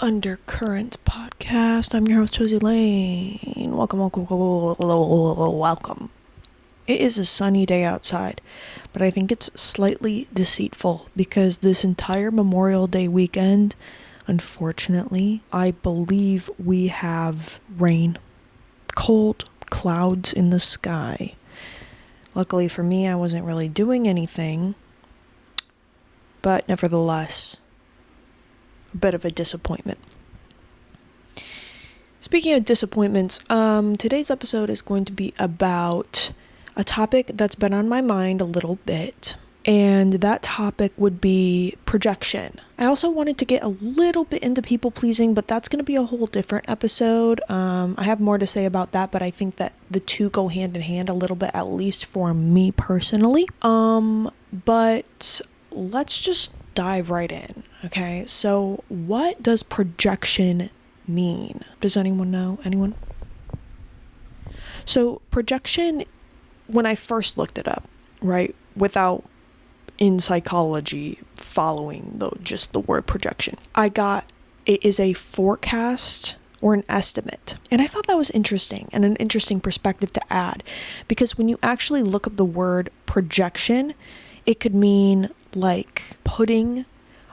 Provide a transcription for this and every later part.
Undercurrent podcast. I'm your host, Josie Lane. Welcome. It is a sunny day outside, but I think it's slightly deceitful because this entire Memorial Day weekend, unfortunately, I believe we have rain, cold clouds in the sky. Luckily for me, I wasn't really doing anything, but nevertheless, a bit of a disappointment. Speaking of disappointments, today's episode is going to be about a topic that's been on my mind a little bit, and that topic would be projection. I also wanted to get a little bit into people pleasing, but that's going to be a whole different episode. I have more to say about that, but I think that the two go hand in hand a little bit, at least for me personally. But let's just dive right in. Okay, so what does projection mean? Does anyone know? Anyone? So projection, when I first looked it up, right, without in psychology following just the word projection, I got it is a forecast or an estimate. And I thought that was interesting and an interesting perspective to add, because when you actually look up the word projection, it could mean like putting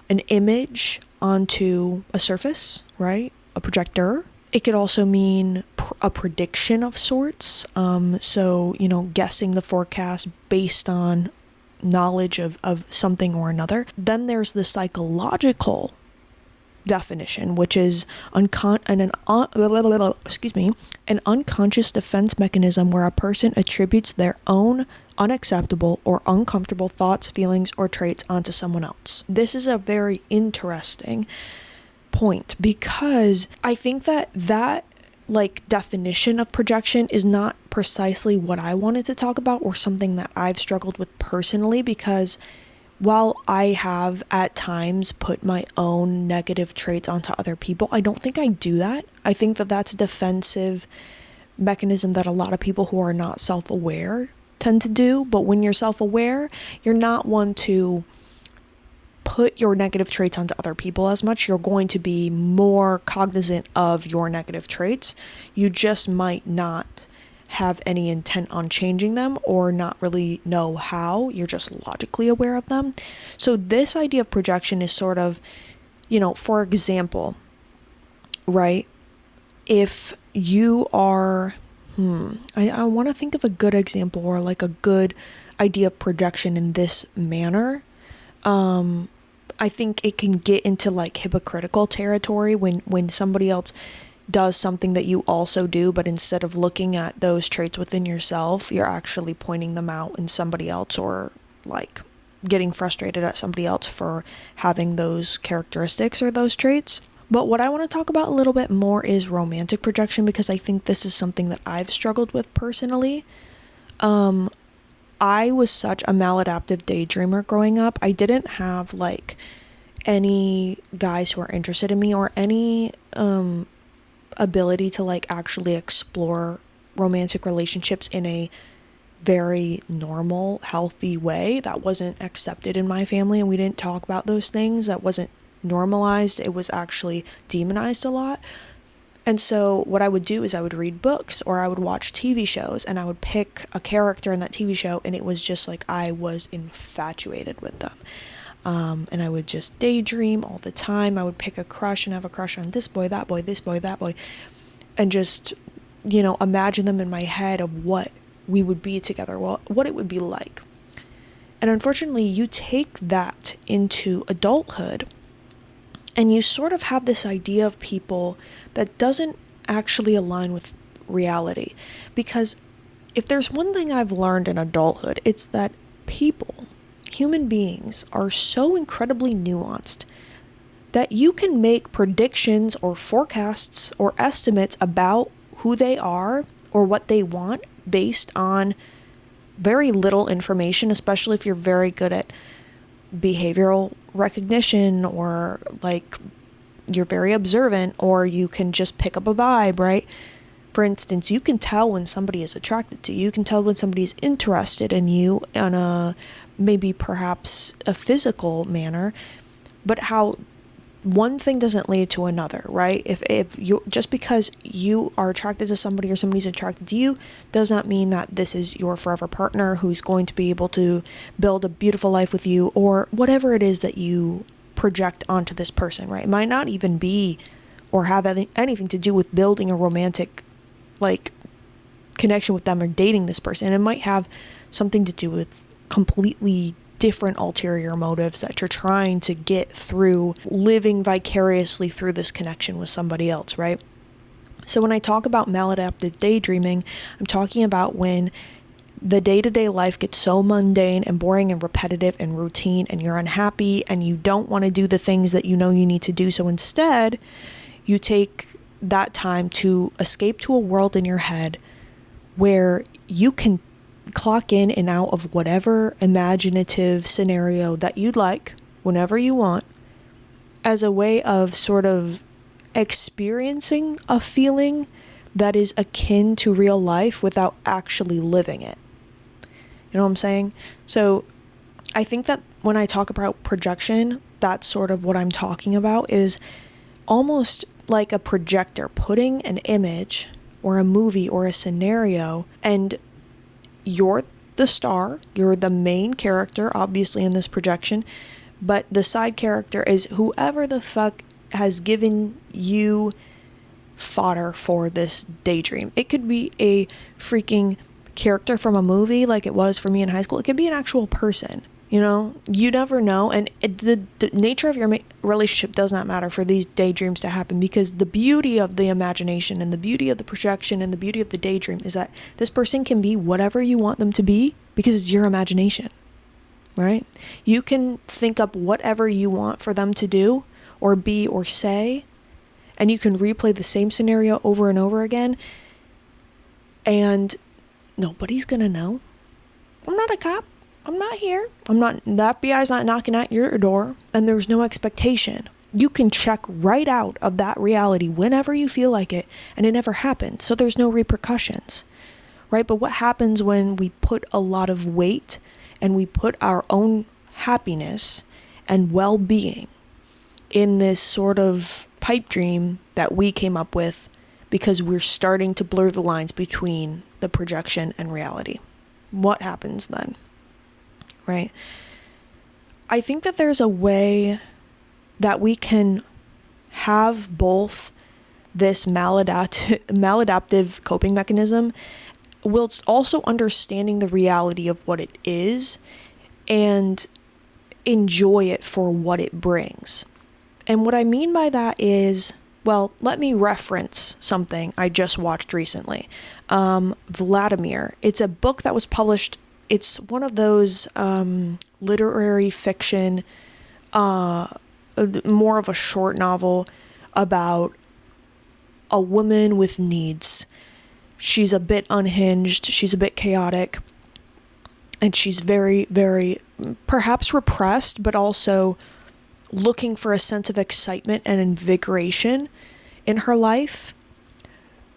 an image onto a surface, right? A projector. It could also mean a prediction of sorts. So, guessing the forecast based on knowledge of something or another. Then there's the psychological definition, which is an unconscious defense mechanism where a person attributes their own unacceptable or uncomfortable thoughts, feelings, or traits onto someone else. This is a very interesting point because I think that definition of projection is not precisely what I wanted to talk about or something that I've struggled with personally, because while I have at times put my own negative traits onto other people, I don't think I do that. I think that that's a defensive mechanism that a lot of people who are not self-aware tend to do. But when you're self-aware, you're not one to put your negative traits onto other people as much. You're going to be more cognizant of your negative traits. You just might not have any intent on changing them or not really know how. You're just logically aware of them. So this idea of projection is sort of, for example, right? If you are, I want to think of a good example or like a good idea of projection in this manner. I think it can get into like hypocritical territory when somebody else does something that you also do, but instead of looking at those traits within yourself, you're actually pointing them out in somebody else, or like getting frustrated at somebody else for having those characteristics or those traits. But what I want to talk about a little bit more is romantic projection, because I think this is something that I've struggled with personally. I was such a maladaptive daydreamer growing up. I didn't have like any guys who are interested in me or any ability to like actually explore romantic relationships in a very normal, healthy way. That wasn't accepted in my family, and we didn't talk about those things. That wasn't normalized. It was actually demonized a lot. And so what I would do is I would read books or I would watch TV shows, and I would pick a character in that TV show, and it was just like I was infatuated with them. And I would just daydream all the time. I would pick a crush and have a crush on this boy, that boy, this boy, that boy, and just, imagine them in my head of what we would be together, what it would be like. And unfortunately, you take that into adulthood, and you sort of have this idea of people that doesn't actually align with reality. Because if there's one thing I've learned in adulthood, it's that human beings, are so incredibly nuanced that you can make predictions or forecasts or estimates about who they are or what they want based on very little information, especially if you're very good at behavioral recognition, or like you're very observant, or you can just pick up a vibe, right? For instance, you can tell when somebody is attracted to you. You can tell when somebody is interested in you on a maybe perhaps a physical manner, but how one thing doesn't lead to another, right? If you, just because you are attracted to somebody or somebody's attracted to you, does not mean that this is your forever partner who's going to be able to build a beautiful life with you, or whatever it is that you project onto this person, right? It might not even be or have anything to do with building a romantic, like, connection with them or dating this person. It might have something to do with completely different ulterior motives that you're trying to get through living vicariously through this connection with somebody else, right? So when I talk about maladaptive daydreaming, I'm talking about when the day-to-day life gets so mundane and boring and repetitive and routine, and you're unhappy and you don't want to do the things that you know you need to do. So instead, you take that time to escape to a world in your head where you can clock in and out of whatever imaginative scenario that you'd like, whenever you want, as a way of sort of experiencing a feeling that is akin to real life without actually living it. You know what I'm saying? So I think that when I talk about projection, that's sort of what I'm talking about, is almost like a projector putting an image or a movie or a scenario, and you're the star, you're the main character, obviously, in this projection, but the side character is whoever the fuck has given you fodder for this daydream. It could be a freaking character from a movie like it was for me in high school. It could be an actual person. You know, you never know. And the nature of your relationship does not matter for these daydreams to happen, because the beauty of the imagination and the beauty of the projection and the beauty of the daydream is that this person can be whatever you want them to be, because it's your imagination, right? You can think up whatever you want for them to do or be or say, and you can replay the same scenario over and over again, and nobody's gonna know. I'm not a cop. I'm not here. The FBI's not knocking at your door, and there's no expectation. You can check right out of that reality whenever you feel like it, and it never happened, so there's no repercussions, right? But what happens when we put a lot of weight and we put our own happiness and well-being in this sort of pipe dream that we came up with, because we're starting to blur the lines between the projection and reality? What happens then? Right? I think that there's a way that we can have both this maladaptive coping mechanism whilst also understanding the reality of what it is and enjoy it for what it brings. And what I mean by that is, well, let me reference something I just watched recently. Vladimir. It's a book that was published. It's one of those literary fiction, more of a short novel about a woman with needs. She's a bit unhinged, she's a bit chaotic, and she's very, very perhaps repressed, but also looking for a sense of excitement and invigoration in her life.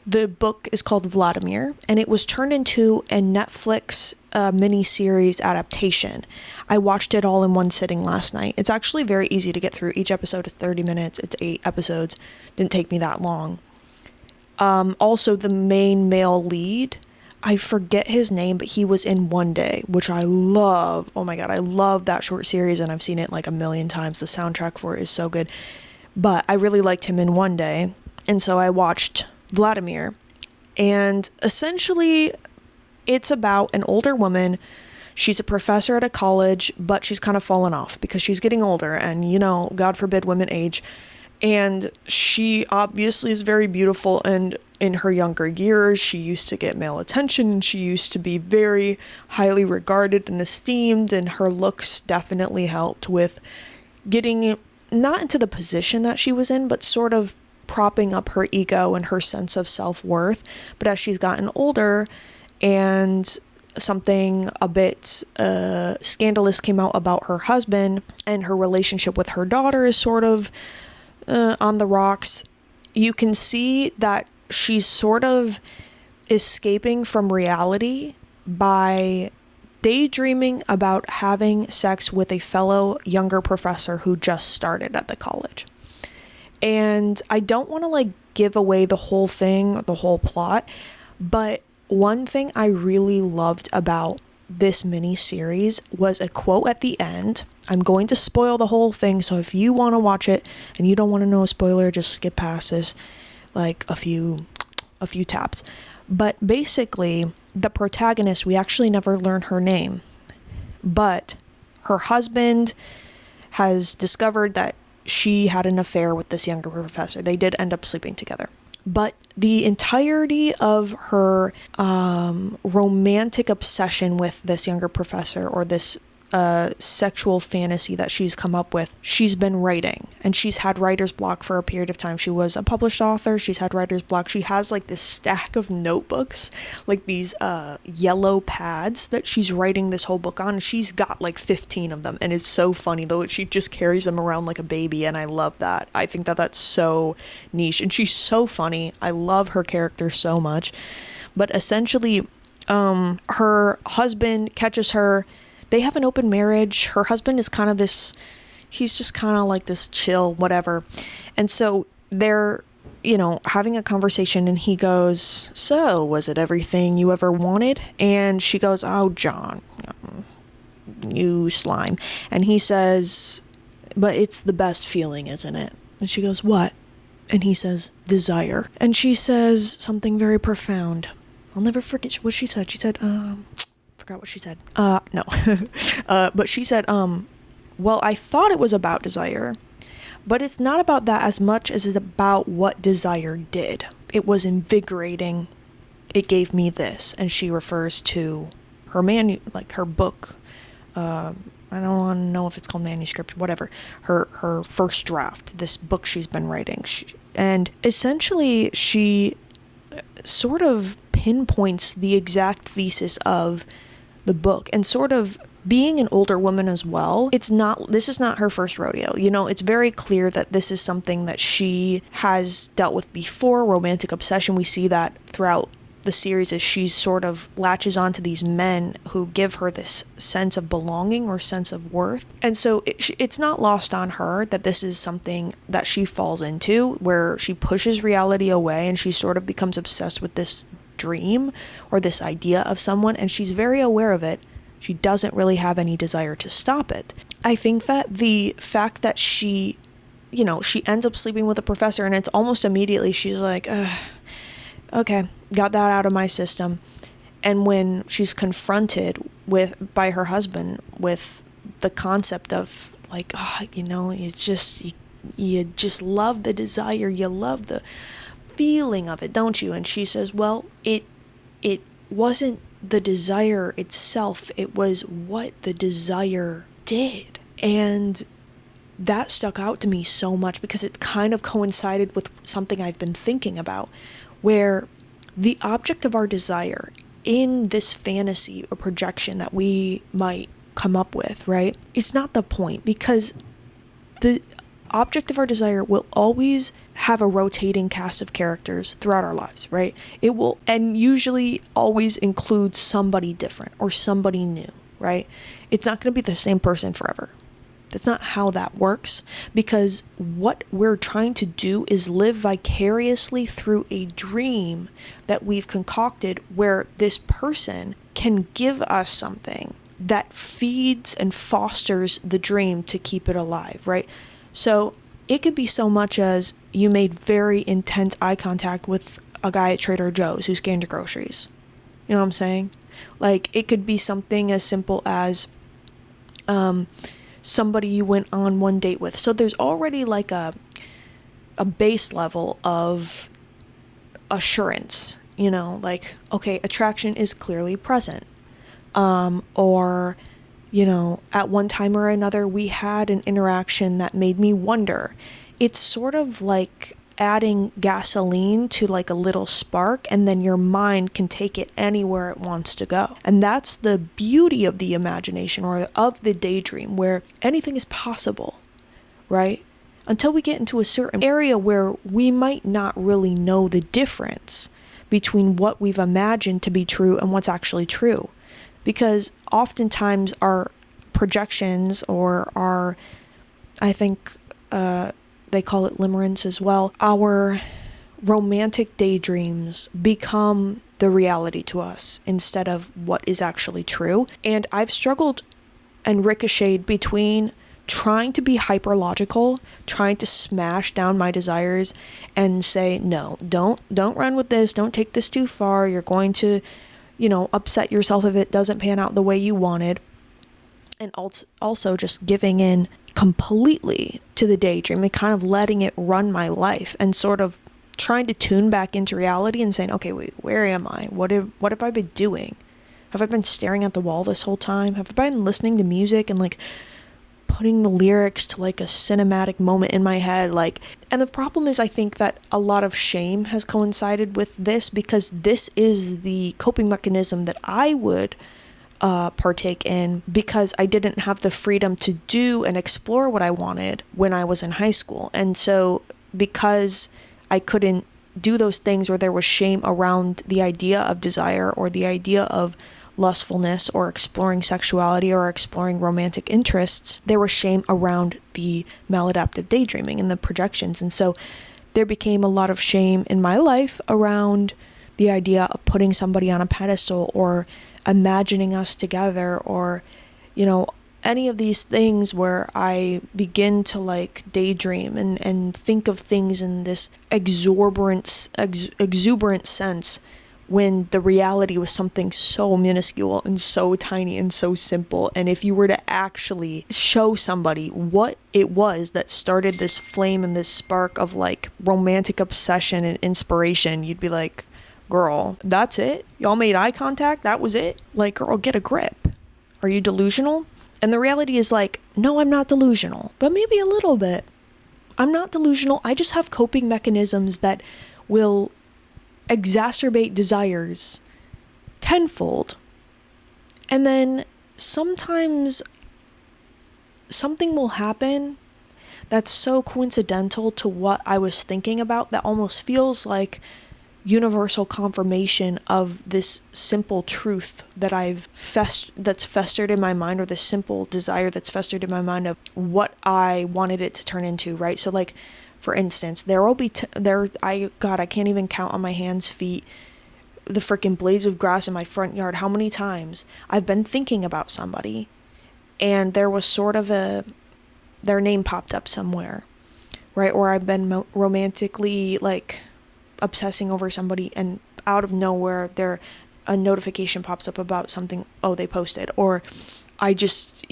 The book is called Vladimir, and it was turned into a Netflix mini-series adaptation. I watched it all in one sitting last night. It's actually very easy to get through. Each episode is 30 minutes. It's 8 episodes. Didn't take me that long. Also, the main male lead, I forget his name, but he was in One Day, which I love. Oh my God, I love that short series, and I've seen it like a million times. The soundtrack for it is so good. But I really liked him in One Day, and so I watched Vladimir, and essentially it's about an older woman. She's a professor at a college, but she's kind of fallen off because she's getting older, and you know, God forbid women age, and she obviously is very beautiful, and in her younger years she used to get male attention, and she used to be very highly regarded and esteemed, and her looks definitely helped with getting not into the position that she was in, but sort of propping up her ego and her sense of self-worth. But as she's gotten older, and something a bit scandalous came out about her husband, and her relationship with her daughter is sort of on the rocks, you can see that she's sort of escaping from reality by daydreaming about having sex with a fellow younger professor who just started at the college. And I don't want to like give away the whole thing, the whole plot, but one thing I really loved about this mini series was a quote at the end. I'm going to spoil the whole thing, so if you want to watch it and you don't want to know a spoiler, just skip past this like a few taps. But basically, the protagonist, we actually never learn her name, but her husband has discovered that she had an affair with this younger professor. They did end up sleeping together. But the entirety of her romantic obsession with this younger professor, or this sexual fantasy that she's come up with, she's been writing, and she's had writer's block for a period of time. She was a published author. She's had writer's block. She has like this stack of notebooks, like these yellow pads that she's writing this whole book on. She's got like 15 of them, and it's so funny though. She just carries them around like a baby, and I love that. I think that that's so niche, and she's so funny. I love her character so much. But essentially, her husband catches her. They have an open marriage. Her husband is kind of this, he's just kind of like this chill, whatever. And so they're, having a conversation, and he goes, so was it everything you ever wanted? And she goes, oh, John, you slime. And he says, but it's the best feeling, isn't it? And she goes, what? And he says, desire. And she says something very profound. I'll never forget what she said. She said, forgot what she said. No. But she said, well, I thought it was about desire, but it's not about that as much as it's about what desire did. It was invigorating. It gave me this. And she refers to her her book. I don't want to know if it's called manuscript, whatever. Her first draft, this book she's been writing. And essentially she sort of pinpoints the exact thesis of the book, and sort of being an older woman as well. This is not her first rodeo. It's very clear that this is something that she has dealt with before, romantic obsession. We see that throughout the series as she sort of latches onto these men who give her this sense of belonging or sense of worth. And so it's not lost on her that this is something that she falls into, where she pushes reality away and she sort of becomes obsessed with this dream or this idea of someone, and she's very aware of it. She doesn't really have any desire to stop it. I think that the fact that she ends up sleeping with a professor, and it's almost immediately she's like, okay, got that out of my system. And when she's confronted by her husband with the concept of like, it's just, you just love the desire, you love the feeling of it, don't you? And she says, well, it wasn't the desire itself, it was what the desire did. And that stuck out to me so much because it kind of coincided with something I've been thinking about, where the object of our desire in this fantasy or projection that we might come up with, right? It's not the point, because the object of our desire will always have a rotating cast of characters throughout our lives, right? It will, and usually always include somebody different or somebody new, right? It's not going to be the same person forever. That's not how that works, because what we're trying to do is live vicariously through a dream that we've concocted, where this person can give us something that feeds and fosters the dream to keep it alive, right? So it could be so much as you made very intense eye contact with a guy at Trader Joe's who scanned your groceries. You know what I'm saying? Like, it could be something as simple as somebody you went on one date with. So there's already like a base level of assurance, like, okay, attraction is clearly present. Or at one time or another, we had an interaction that made me wonder. It's sort of like adding gasoline to like a little spark, and then your mind can take it anywhere it wants to go. And that's the beauty of the imagination, or of the daydream, where anything is possible, right? Until we get into a certain area where we might not really know the difference between what we've imagined to be true and what's actually true. Because oftentimes our projections, or our, I think, the they call it limerence as well, our romantic daydreams become the reality to us instead of what is actually true. And I've struggled and ricocheted between trying to be hyper logical, trying to smash down my desires and say, no, don't run with this, don't take this too far, you're going to, upset yourself if it doesn't pan out the way you wanted. And also just giving in completely to the daydream and kind of letting it run my life and sort of trying to tune back into reality and saying, okay, wait, where am I? What have I been doing? Have I been staring at the wall this whole time? Have I been listening to music and like putting the lyrics to like a cinematic moment in my head? And the problem is, I think that a lot of shame has coincided with this, because this is the coping mechanism that I would partake in, because I didn't have the freedom to do and explore what I wanted when I was in high school. And so because I couldn't do those things, or there was shame around the idea of desire or the idea of lustfulness or exploring sexuality or exploring romantic interests, there was shame around the maladaptive daydreaming and the projections. And so there became a lot of shame in my life around the idea of putting somebody on a pedestal or imagining us together, or, any of these things where I begin to like daydream and think of things in this exuberant sense, when the reality was something so minuscule and so tiny and so simple. And if you were to actually show somebody what it was that started this flame and this spark of like romantic obsession and inspiration, you'd be like, girl, that's it? Y'all made eye contact? That was it? Like, girl, get a grip. Are you delusional? And the reality is like, no, I'm not delusional, but maybe a little bit. I'm not delusional. I just have coping mechanisms that will exacerbate desires tenfold. And then sometimes something will happen that's so coincidental to what I was thinking about that almost feels like universal confirmation of this simple truth that that's festered in my mind, or this simple desire that's festered in my mind of what I wanted it to turn into, right? So like, for instance, there will be I can't even count on my hands, feet, the freaking blades of grass in my front yard how many times I've been thinking about somebody, and there was sort of their name popped up somewhere, right? Or I've been romantically like obsessing over somebody, and out of nowhere a notification pops up about something, they posted, or I just,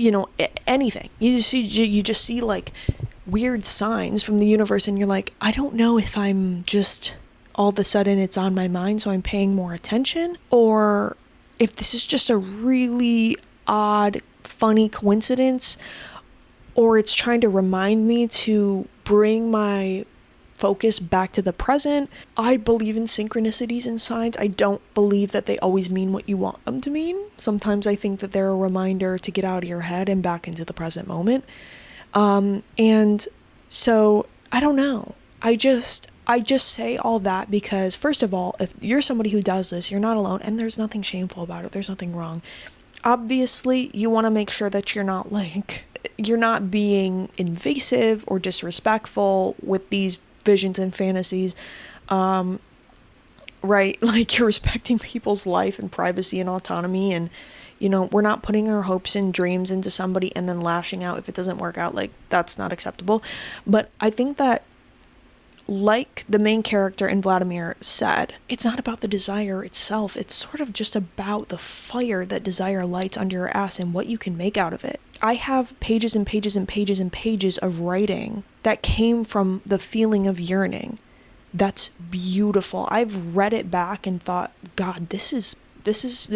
anything. You just see like weird signs from the universe, and you're like, I don't know if I'm just all of a sudden it's on my mind, so I'm paying more attention, or if this is just a really odd, funny coincidence, or it's trying to remind me to bring my focus back to the present. I believe in synchronicities and signs. I don't believe that they always mean what you want them to mean. Sometimes I think that they're a reminder to get out of your head and back into the present moment. And so I don't know. I just say all that because, first of all, if you're somebody who does this, you're not alone, and there's nothing shameful about it. There's nothing wrong. Obviously, you want to make sure that you're not being invasive or disrespectful with these visions and fantasies, right? Like, you're respecting people's life and privacy and autonomy, and we're not putting our hopes and dreams into somebody and then lashing out if it doesn't work out. Like, that's not acceptable. But I think that, like the main character in Vladimir said, it's not about the desire itself. It's sort of just about the fire that desire lights under your ass and what you can make out of it. I have pages and pages and pages and pages of writing that came from the feeling of yearning. That's beautiful. I've read it back and thought, God, this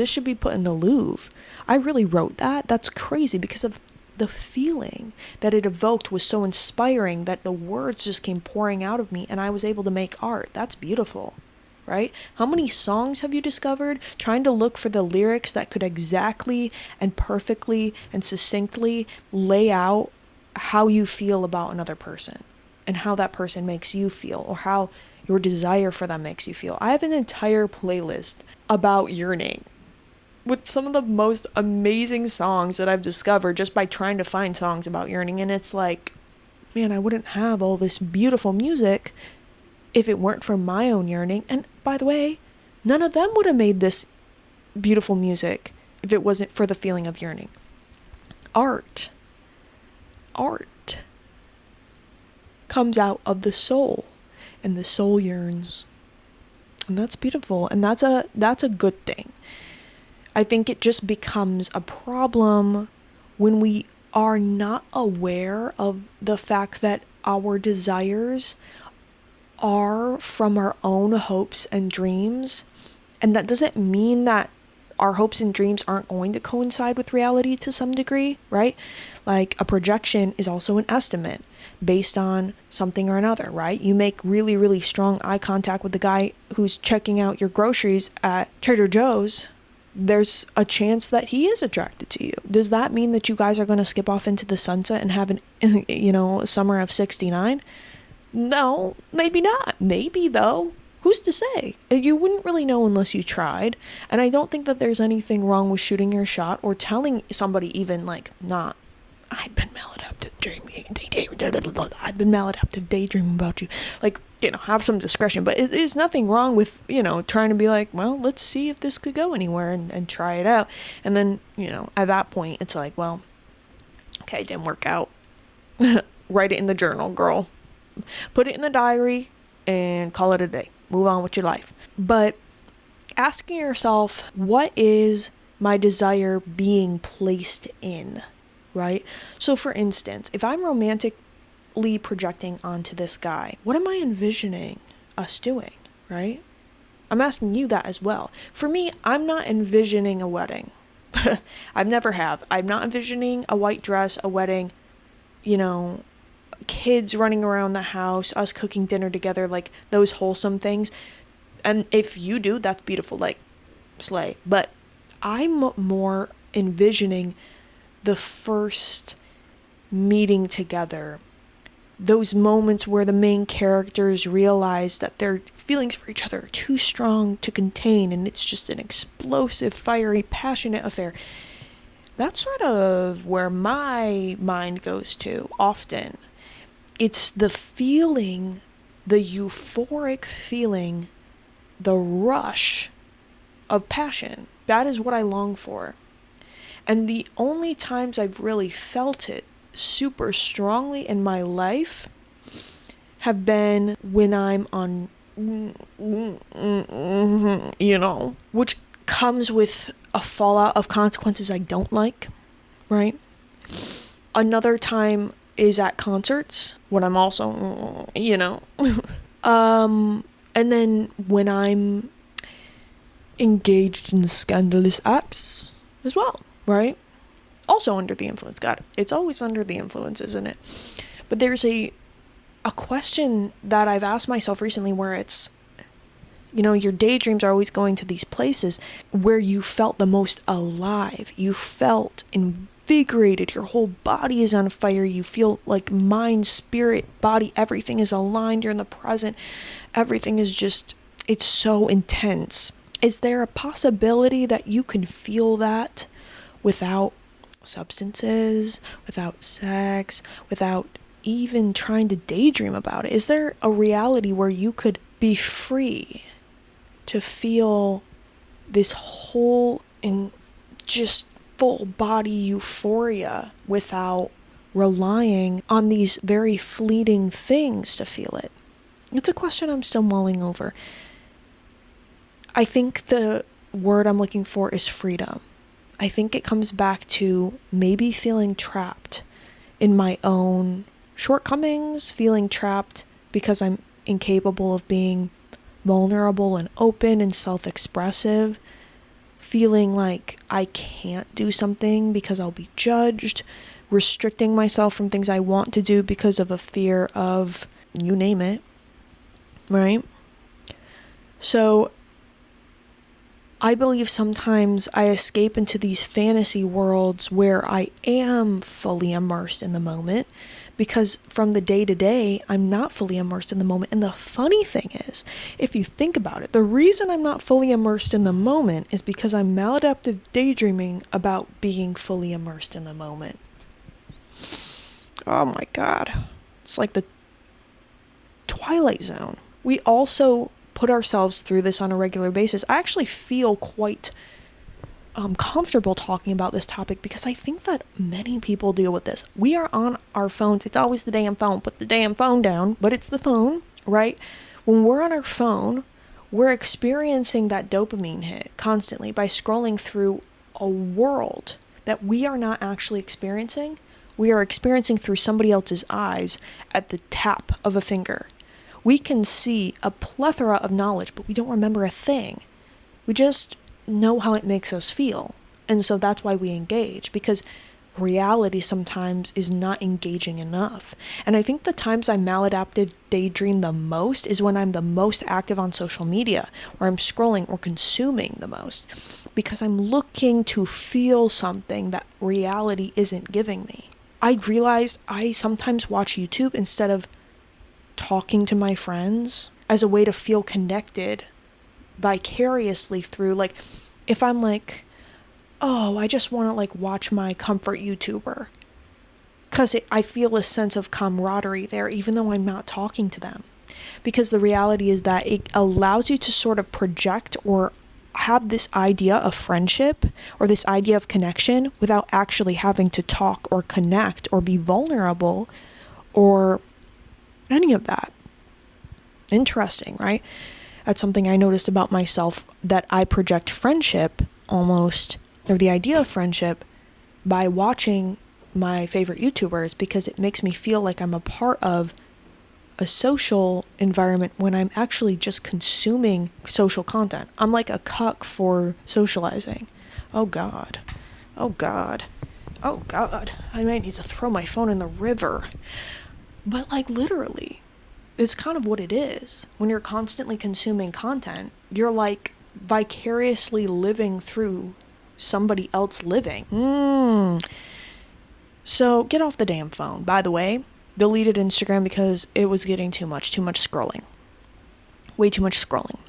should be put in the Louvre. I really wrote that. That's crazy, because of the feeling that it evoked was so inspiring that the words just came pouring out of me and I was able to make art. That's beautiful, right? How many songs have you discovered trying to look for the lyrics that could exactly and perfectly and succinctly lay out how you feel about another person and how that person makes you feel, or how your desire for them makes you feel? I have an entire playlist about yearning with some of the most amazing songs that I've discovered just by trying to find songs about yearning. And it's like, man, I wouldn't have all this beautiful music if it weren't for my own yearning. And by the way, none of them would have made this beautiful music if it wasn't for the feeling of yearning. Art comes out of the soul, and the soul yearns. And that's beautiful, and that's a good thing. I think it just becomes a problem when we are not aware of the fact that our desires are from our own hopes and dreams. And that doesn't mean that our hopes and dreams aren't going to coincide with reality to some degree, right? Like a projection is also an estimate based on something or another, right? You make really, really strong eye contact with the guy who's checking out your groceries at Trader Joe's. There's a chance that he is attracted to you. Does that mean that you guys are going to skip off into the sunset and have a summer of 69? No, maybe not. Maybe though. Who's to say? You wouldn't really know unless you tried. And I don't think that there's anything wrong with shooting your shot or telling somebody even like, nah, I've been maladaptive dreaming. I've been maladaptive daydreaming about you. Like, have some discretion. But there's nothing wrong with, trying to be like, well, let's see if this could go anywhere and try it out. And then, at that point, it's like, well, okay, it didn't work out. Write it in the journal, girl. Put it in the diary and call it a day. Move on with your life. But asking yourself, what is my desire being placed in, right? So for instance, if I'm romantically projecting onto this guy, what am I envisioning us doing, right? I'm asking you that as well. For me, I'm not envisioning a wedding. I've never have. I'm not envisioning a white dress, a wedding, kids running around the house, us cooking dinner together, like those wholesome things. And if you do, that's beautiful, like slay. But I'm more envisioning the first meeting together, those moments where the main characters realize that their feelings for each other are too strong to contain, and it's just an explosive, fiery, passionate affair. That's sort of where my mind goes to often. It's the feeling, the euphoric feeling, the rush of passion. That is what I long for. And the only times I've really felt it super strongly in my life have been when I'm on, which comes with a fallout of consequences I don't like, right? Another time is at concerts when I'm also, and then when I'm engaged in scandalous acts as well, right? Also under the influence. God, it's always under the influence, isn't it? But there's a question that I've asked myself recently where it's, your daydreams are always going to these places where you felt the most alive. You felt invigorated. Your whole body is on fire. You feel like mind, spirit, body, everything is aligned. You're in the present. Everything is just, it's so intense. Is there a possibility that you can feel that without substances, without sex, without even trying to daydream about it? Is there a reality where you could be free to feel this whole and just full body euphoria without relying on these very fleeting things to feel it? It's a question I'm still mulling over. I think the word I'm looking for is freedom. I think it comes back to maybe feeling trapped in my own shortcomings, feeling trapped because I'm incapable of being vulnerable and open and self-expressive, feeling like I can't do something because I'll be judged, restricting myself from things I want to do because of a fear of, you name it, right? So I believe sometimes I escape into these fantasy worlds where I am fully immersed in the moment, because from the day to day, I'm not fully immersed in the moment. And the funny thing is, if you think about it, the reason I'm not fully immersed in the moment is because I'm maladaptive daydreaming about being fully immersed in the moment. Oh my God. It's like the Twilight Zone. We also put ourselves through this on a regular basis. I actually feel quite comfortable talking about this topic because I think that many people deal with this. We are on our phones. It's always the damn phone. Put the damn phone down, but it's the phone, right? When we're on our phone, we're experiencing that dopamine hit constantly by scrolling through a world that we are not actually experiencing. We are experiencing through somebody else's eyes at the tap of a finger. We can see a plethora of knowledge, but we don't remember a thing. We just know how it makes us feel. And so that's why we engage, because reality sometimes is not engaging enough. And I think the times I maladaptive daydream the most is when I'm the most active on social media, or I'm scrolling or consuming the most, because I'm looking to feel something that reality isn't giving me. I realized I sometimes watch YouTube instead of talking to my friends as a way to feel connected vicariously through, like, if I'm like, oh, I just want to like watch my comfort YouTuber, because I feel a sense of camaraderie there even though I'm not talking to them, because the reality is that it allows you to sort of project or have this idea of friendship or this idea of connection without actually having to talk or connect or be vulnerable or any of that. Interesting, right? That's something I noticed about myself, that I project friendship almost, or the idea of friendship, by watching my favorite YouTubers, because it makes me feel like I'm a part of a social environment when I'm actually just consuming social content. I'm like a cuck for socializing. Oh God. Oh God. Oh God. I might need to throw my phone in the river. But like literally, it's kind of what it is. When you're constantly consuming content, you're like vicariously living through somebody else living. So get off the damn phone. By the way, deleted Instagram because it was getting too much scrolling. Way too much scrolling.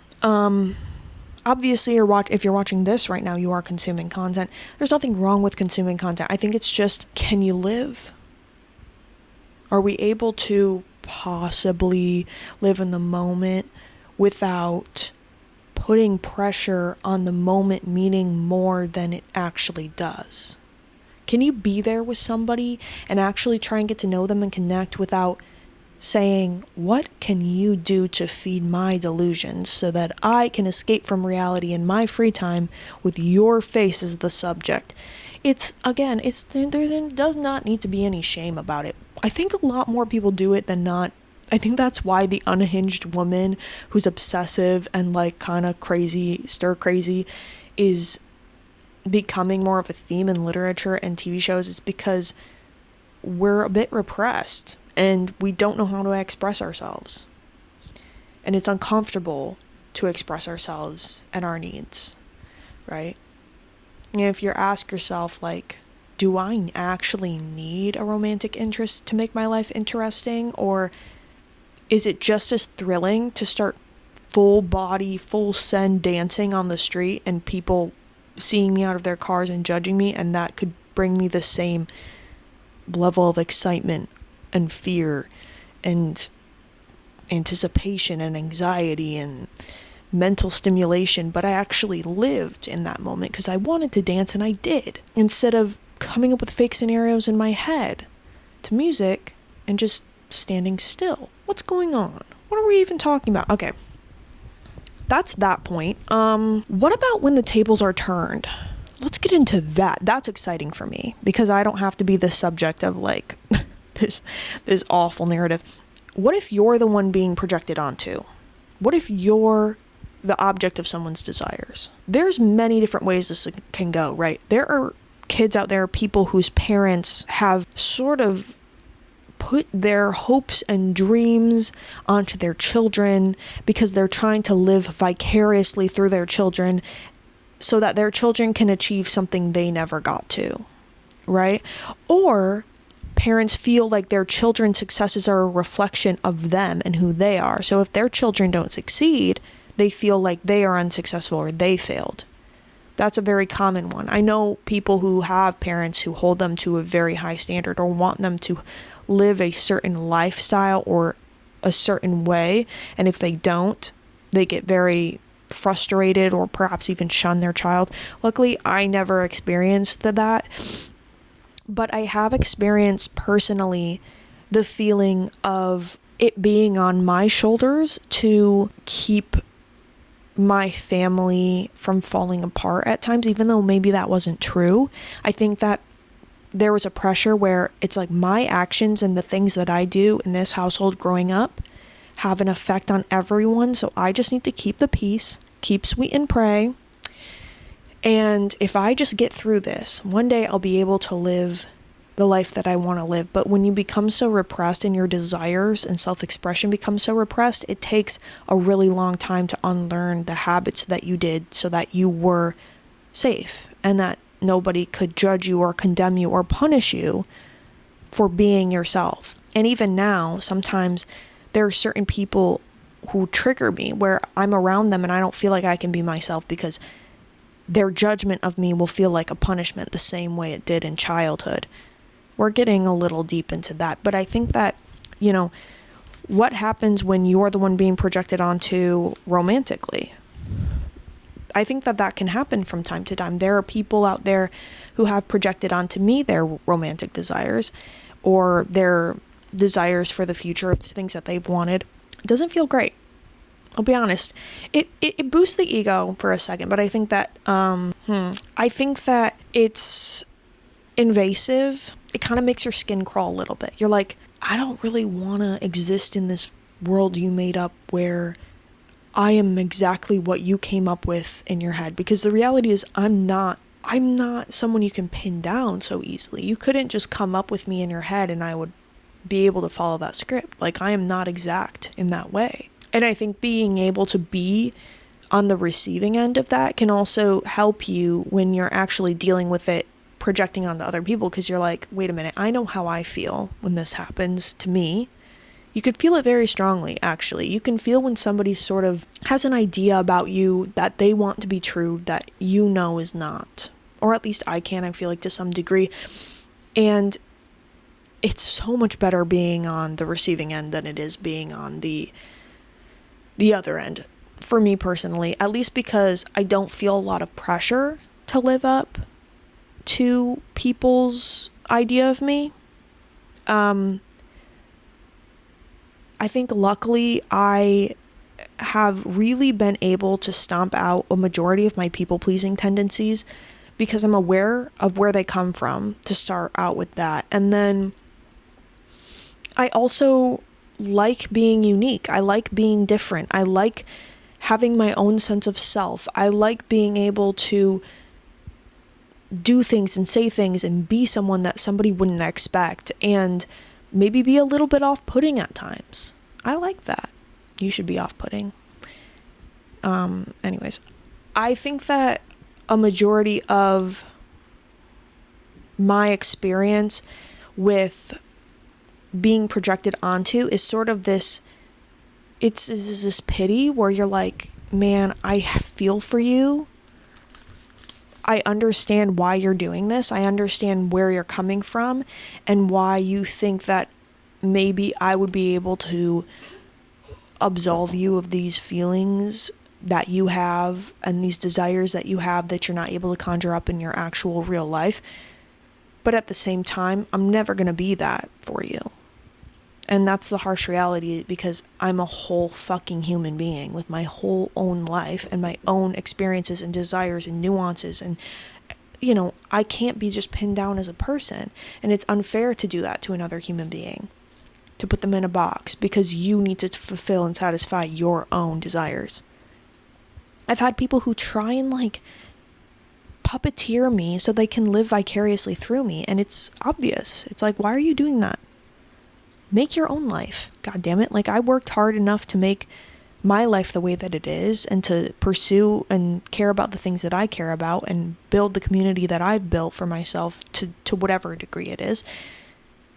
Obviously, if you're watching this right now, you are consuming content. There's nothing wrong with consuming content. I think it's just, can you live? Are we able to possibly live in the moment without putting pressure on the moment meaning more than it actually does? Can you be there with somebody and actually try and get to know them and connect without saying, what can you do to feed my delusions so that I can escape from reality in my free time with your face as the subject? There does not need to be any shame about it. I think a lot more people do it than not. I think that's why the unhinged woman who's obsessive and like kind of crazy, stir crazy, is becoming more of a theme in literature and TV shows, is because we're a bit repressed and we don't know how to express ourselves. And it's uncomfortable to express ourselves and our needs, right? And if you ask yourself, like, do I actually need a romantic interest to make my life interesting? Or is it just as thrilling to start full body, full send dancing on the street and people seeing me out of their cars and judging me, and that could bring me the same level of excitement and fear and anticipation and anxiety and mental stimulation, but I actually lived in that moment because I wanted to dance and I did, instead of coming up with fake scenarios in my head to music and just standing still. What's going on? What are we even talking about? Okay, that's that point. What about when the tables are turned? Let's get into that. That's exciting for me because I don't have to be the subject of like this awful narrative. What if you're the one being projected onto? What if you're the object of someone's desires? There's many different ways this can go, right? There are kids out there, people whose parents have sort of put their hopes and dreams onto their children because they're trying to live vicariously through their children so that their children can achieve something they never got to, right? Or parents feel like their children's successes are a reflection of them and who they are. So if their children don't succeed, they feel like they are unsuccessful or they failed. That's a very common one. I know people who have parents who hold them to a very high standard or want them to live a certain lifestyle or a certain way. And if they don't, they get very frustrated or perhaps even shun their child. Luckily, I never experienced that. But I have experienced personally the feeling of it being on my shoulders to keep my family from falling apart at times, even though maybe that wasn't true. I think that there was a pressure where it's like my actions and the things that I do in this household growing up have an effect on everyone. So I just need to keep the peace, keep sweet and pray. And if I just get through this, one day I'll be able to live the life that I want to live. But when you become so repressed and your desires and self-expression become so repressed, it takes a really long time to unlearn the habits that you did so that you were safe and that nobody could judge you or condemn you or punish you for being yourself. And even now, sometimes there are certain people who trigger me where I'm around them and I don't feel like I can be myself because their judgment of me will feel like a punishment the same way it did in childhood. We're getting a little deep into that, but I think that, what happens when you're the one being projected onto romantically? I think that can happen from time to time. There are people out there who have projected onto me their romantic desires or their desires for the future of things that they've wanted. It doesn't feel great. I'll be honest. It boosts the ego for a second, but I think that it's invasive. It kind of makes your skin crawl a little bit. You're like, I don't really want to exist in this world you made up where I am exactly what you came up with in your head. Because the reality is I'm not someone you can pin down so easily. You couldn't just come up with me in your head and I would be able to follow that script. Like, I am not exact in that way. And I think being able to be on the receiving end of that can also help you when you're actually dealing with it, projecting onto other people, because you're like, wait a minute, I know how I feel when this happens to me. You could feel it very strongly, actually. You can feel when somebody sort of has an idea about you that they want to be true that you know is not. Or at least I can, I feel like, to some degree. And it's so much better being on the receiving end than it is being on the other end. For me personally, at least because I don't feel a lot of pressure to live up to people's idea of me. I think luckily I have really been able to stomp out a majority of my people-pleasing tendencies because I'm aware of where they come from, to start out with that. And then I also like being unique. I like being different. I like having my own sense of self. I like being able to do things and say things and be someone that somebody wouldn't expect and maybe be a little bit off-putting at times. I like that. You should be off-putting. Anyways, I think that a majority of my experience with being projected onto is sort of this, it's this pity where you're like, man, I feel for you. I understand why you're doing this. I understand where you're coming from and why you think that maybe I would be able to absolve you of these feelings that you have and these desires that you have that you're not able to conjure up in your actual real life. But at the same time, I'm never going to be that for you. And that's the harsh reality, because I'm a whole fucking human being with my whole own life and my own experiences and desires and nuances. And, I can't be just pinned down as a person. And it's unfair to do that to another human being, to put them in a box, because you need to fulfill and satisfy your own desires. I've had people who try and puppeteer me so they can live vicariously through me. And it's obvious. It's like, why are you doing that? Make your own life. God damn it. I worked hard enough to make my life the way that it is and to pursue and care about the things that I care about and build the community that I've built for myself to whatever degree it is.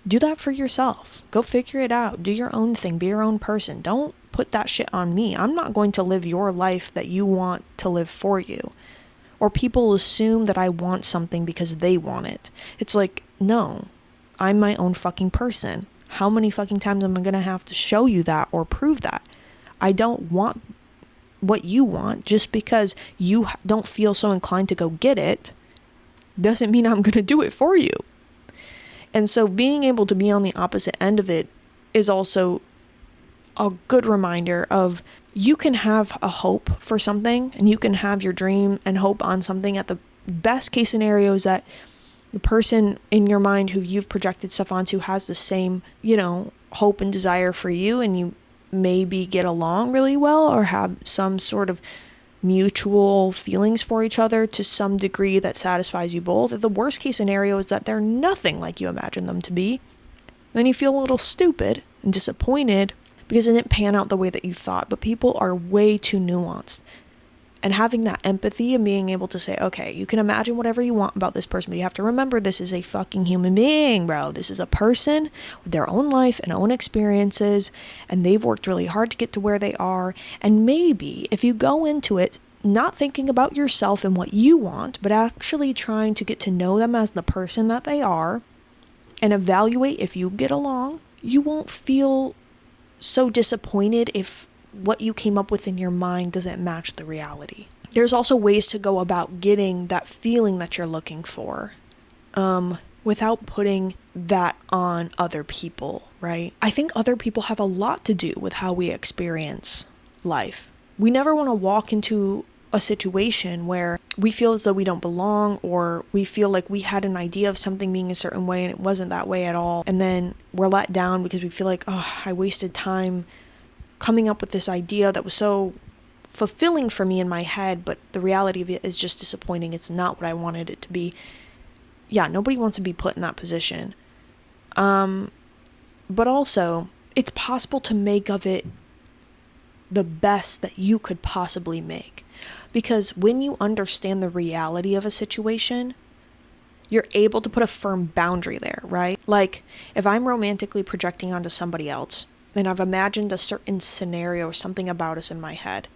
Do that for yourself. Go figure it out. Do your own thing. Be your own person. Don't put that shit on me. I'm not going to live your life that you want to live for you. Or people assume that I want something because they want it. It's like, no, I'm my own fucking person. How many fucking times am I gonna have to show you that or prove that? I don't want what you want. Just because you don't feel so inclined to go get it doesn't mean I'm gonna do it for you. And so being able to be on the opposite end of it is also a good reminder of, you can have a hope for something and you can have your dream and hope on something. At the best case scenario is that the person in your mind who you've projected stuff onto has the same, hope and desire for you, and you maybe get along really well or have some sort of mutual feelings for each other to some degree that satisfies you both. The worst case scenario is that they're nothing like you imagine them to be. Then you feel a little stupid and disappointed because it didn't pan out the way that you thought. But people are way too nuanced. And having that empathy and being able to say, okay, you can imagine whatever you want about this person, but you have to remember this is a fucking human being, bro. This is a person with their own life and own experiences, and they've worked really hard to get to where they are. And maybe if you go into it not thinking about yourself and what you want, but actually trying to get to know them as the person that they are and evaluate if you get along, you won't feel so disappointed if what you came up with in your mind doesn't match the reality. There's also ways to go about getting that feeling that you're looking for, without putting that on other people, right? I think other people have a lot to do with how we experience life. We never want to walk into a situation where we feel as though we don't belong, or we feel like we had an idea of something being a certain way and it wasn't that way at all. And then we're let down because we feel like, oh, I wasted time coming up with this idea that was so fulfilling for me in my head, but the reality of it is just disappointing. It's not what I wanted it to be. Yeah, nobody wants to be put in that position. But also, it's possible to make of it the best that you could possibly make. Because when you understand the reality of a situation, you're able to put a firm boundary there, right? Like, if I'm romantically projecting onto somebody else, and I've imagined a certain scenario or something about us in my head,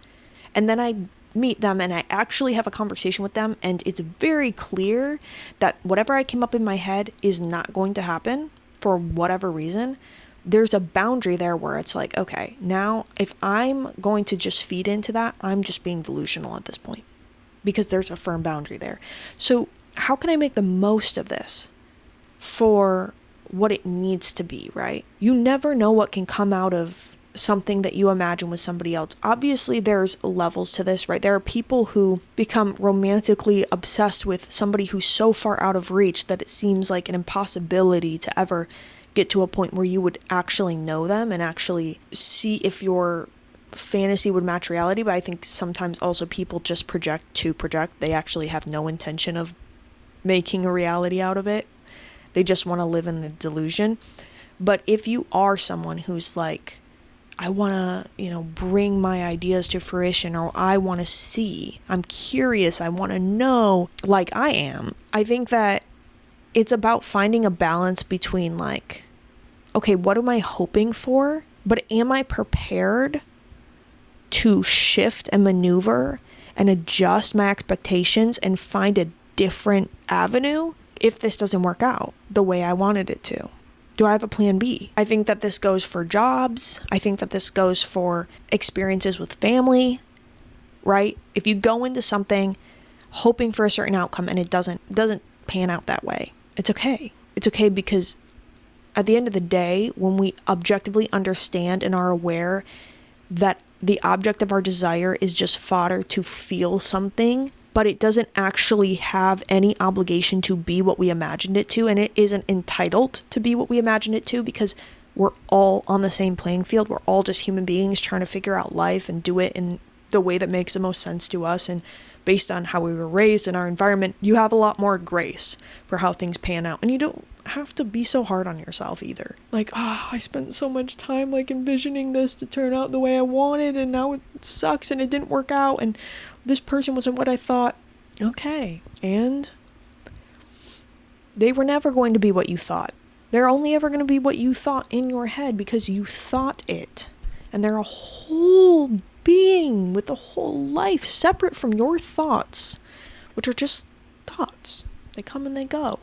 and then I meet them and I actually have a conversation with them, and it's very clear that whatever I came up in my head is not going to happen for whatever reason, there's a boundary there where it's like, okay, now if I'm going to just feed into that, I'm just being delusional at this point, because there's a firm boundary there. So how can I make the most of this for what it needs to be, right? You never know what can come out of something that you imagine with somebody else. Obviously, there's levels to this, right? There are people who become romantically obsessed with somebody who's so far out of reach that it seems like an impossibility to ever get to a point where you would actually know them and actually see if your fantasy would match reality. But I think sometimes also people just project to project. They actually have no intention of making a reality out of it. They just want to live in the delusion. But if you are someone who's like, I want to, bring my ideas to fruition, or I want to see, I'm curious, I want to know, like I am, I think that it's about finding a balance between like, okay, what am I hoping for? But am I prepared to shift and maneuver and adjust my expectations and find a different avenue if this doesn't work out the way I wanted it to? Do I have a plan B? I think that this goes for jobs. I think that this goes for experiences with family, right? If you go into something hoping for a certain outcome and it doesn't pan out that way, it's okay. It's okay, because at the end of the day, when we objectively understand and are aware that the object of our desire is just fodder to feel something, but it doesn't actually have any obligation to be what we imagined it to, and it isn't entitled to be what we imagined it to, because we're all on the same playing field. We're all just human beings trying to figure out life and do it in the way that makes the most sense to us, and based on how we were raised in our environment, you have a lot more grace for how things pan out, and you don't have to be so hard on yourself either. Like, I spent so much time like envisioning this to turn out the way I wanted, and now it sucks and it didn't work out, and this person wasn't what I thought. Okay, and they were never going to be what you thought. They're only ever going to be what you thought in your head because you thought it. And they're a whole being with a whole life separate from your thoughts. which are just thoughts. They come and they go.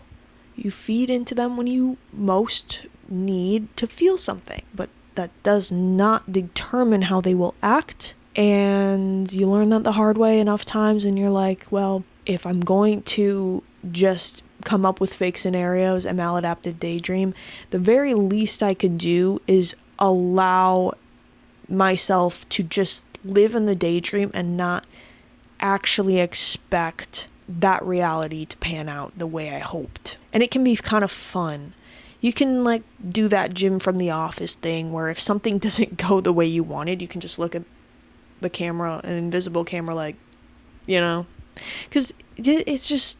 You feed into them when you most need to feel something, but that does not determine how they will act. And you learn that the hard way enough times, and you're like, well, if I'm going to just come up with fake scenarios and maladaptive daydream, the very least I could do is allow myself to just live in the daydream and not actually expect that reality to pan out the way I hoped. And it can be kind of fun. You can like do that Jim from The Office thing where if something doesn't go the way you wanted, you can just look at the camera, an invisible camera, like, you know, because it's just,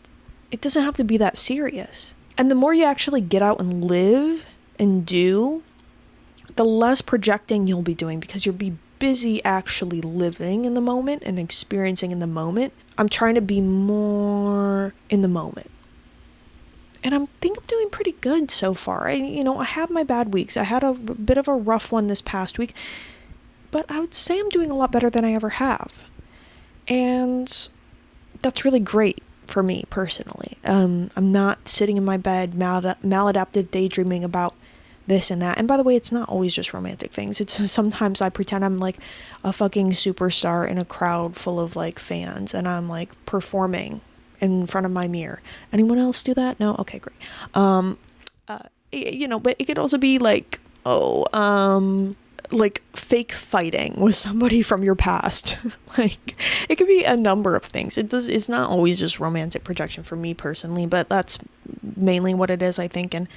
it doesn't have to be that serious. And the more you actually get out and live and do, the less projecting you'll be doing, because you'll be busy actually living in the moment and experiencing in the moment. I'm trying to be more in the moment. And I think I'm doing pretty good so far. I have my bad weeks. I had a bit of a rough one this past week, but I would say I'm doing a lot better than I ever have. And that's really great for me personally. I'm not sitting in my bed maladaptive daydreaming about this and that. And by the way, it's not always just romantic things. It's sometimes I pretend I'm like a fucking superstar in a crowd full of like fans, and I'm like performing in front of my mirror. Anyone else do that? No? Okay, great. But it could also be like, like fake fighting with somebody from your past. Like, it could be a number of things. It's not always just romantic projection for me personally, but that's mainly what it is, I think. And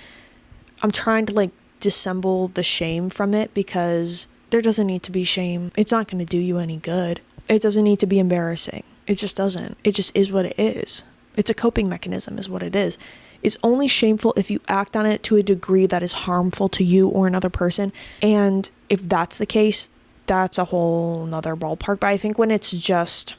I'm trying to like dissemble the shame from it, because there doesn't need to be shame. It's not going to do you any good. It doesn't need to be embarrassing. It just doesn't. It just is what it is. It's a coping mechanism is what it is. It's only shameful if you act on it to a degree that is harmful to you or another person. And if that's the case, that's a whole nother ballpark. But I think when it's just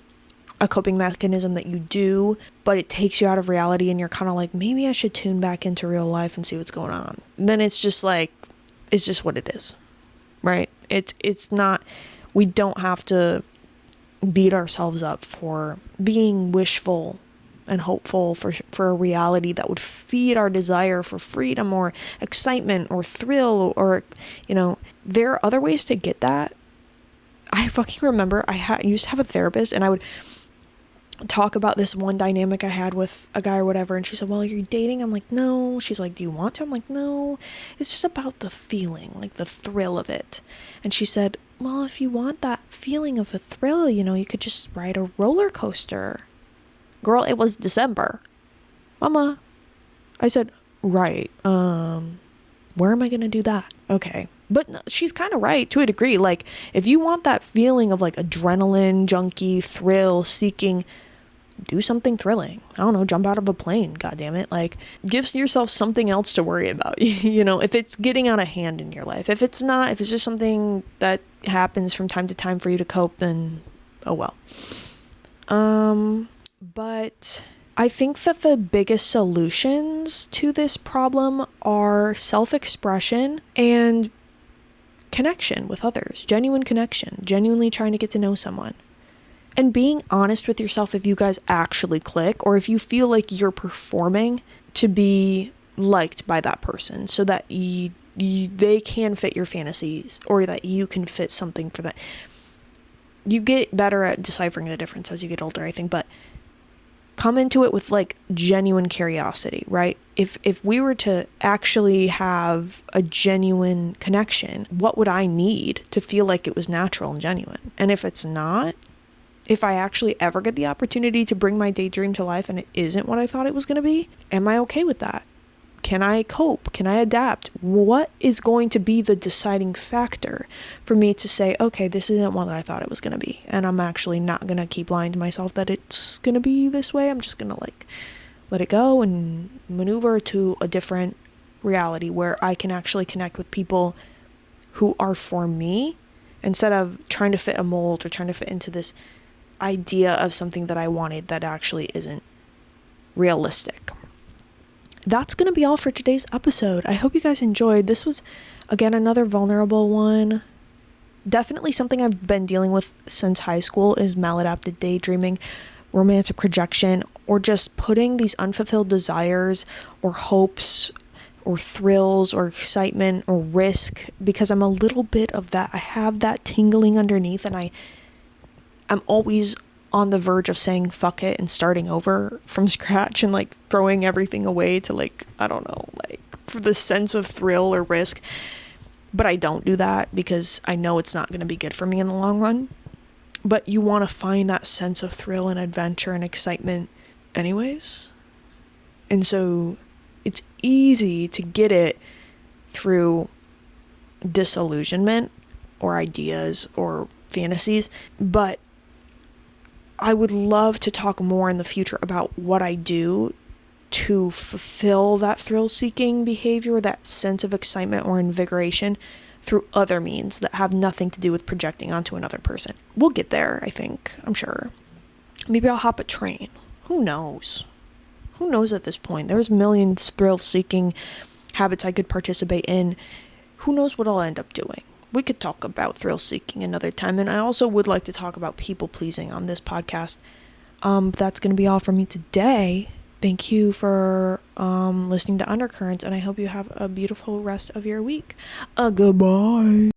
a coping mechanism that you do, but it takes you out of reality and you're kind of like, maybe I should tune back into real life and see what's going on, then it's just like, it's just what it is, right? It's not, we don't have to beat ourselves up for being wishful and hopeful for a reality that would feed our desire for freedom or excitement or thrill, or, there are other ways to get that. I fucking remember I used to have a therapist, and I would talk about this one dynamic I had with a guy or whatever, and she said, well, you're dating? I'm like, no. She's like, do you want to? I'm like, no. It's just about the feeling, like the thrill of it. And she said, well, if you want that feeling of a thrill, you could just ride a roller coaster. Girl, it was December. Mama. I said, right. Where am I going to do that? Okay. But no, she's kind of right to a degree. Like, if you want that feeling of like adrenaline, junkie, thrill seeking, do something thrilling. I don't know, jump out of a plane, goddammit. Like, give yourself something else to worry about. If it's getting out of hand in your life. If it's not, if it's just something that happens from time to time for you to cope, then oh well. But I think that the biggest solutions to this problem are self-expression and connection with others, genuine connection, genuinely trying to get to know someone, and being honest with yourself if you guys actually click, or if you feel like you're performing to be liked by that person so that they can fit your fantasies, or that you can fit something for that. You get better at deciphering the difference as you get older, I think, but come into it with like genuine curiosity, right? If we were to actually have a genuine connection, what would I need to feel like it was natural and genuine? And if it's not, if I actually ever get the opportunity to bring my daydream to life and it isn't what I thought it was going to be, am I okay with that? Can I cope? Can I adapt? What is going to be the deciding factor for me to say, okay, this isn't what I thought it was going to be, and I'm actually not going to keep lying to myself that it's going to be this way. I'm just going to like let it go and maneuver to a different reality where I can actually connect with people who are for me, instead of trying to fit a mold or trying to fit into this idea of something that I wanted that actually isn't realistic. That's going to be all for today's episode. I hope you guys enjoyed. This was, again, another vulnerable one. Definitely something I've been dealing with since high school is maladaptive daydreaming, romantic projection, or just putting these unfulfilled desires or hopes or thrills or excitement or risk, because I'm a little bit of that. I have that tingling underneath, and I'm always on the verge of saying fuck it and starting over from scratch and like throwing everything away to like, I don't know, like for the sense of thrill or risk. But I don't do that because I know it's not going to be good for me in the long run. But you want to find that sense of thrill and adventure and excitement anyways. And so it's easy to get it through disillusionment or ideas or fantasies. But I would love to talk more in the future about what I do to fulfill that thrill-seeking behavior, that sense of excitement or invigoration through other means that have nothing to do with projecting onto another person. We'll get there, I think. I'm sure. Maybe I'll hop a train. Who knows? Who knows at this point? There's millions thrill-seeking habits I could participate in. Who knows what I'll end up doing? We could talk about thrill-seeking another time, and I also would like to talk about people-pleasing on this podcast. That's going to be all from me today. Thank you for listening to Undercurrent, and I hope you have a beautiful rest of your week. Goodbye.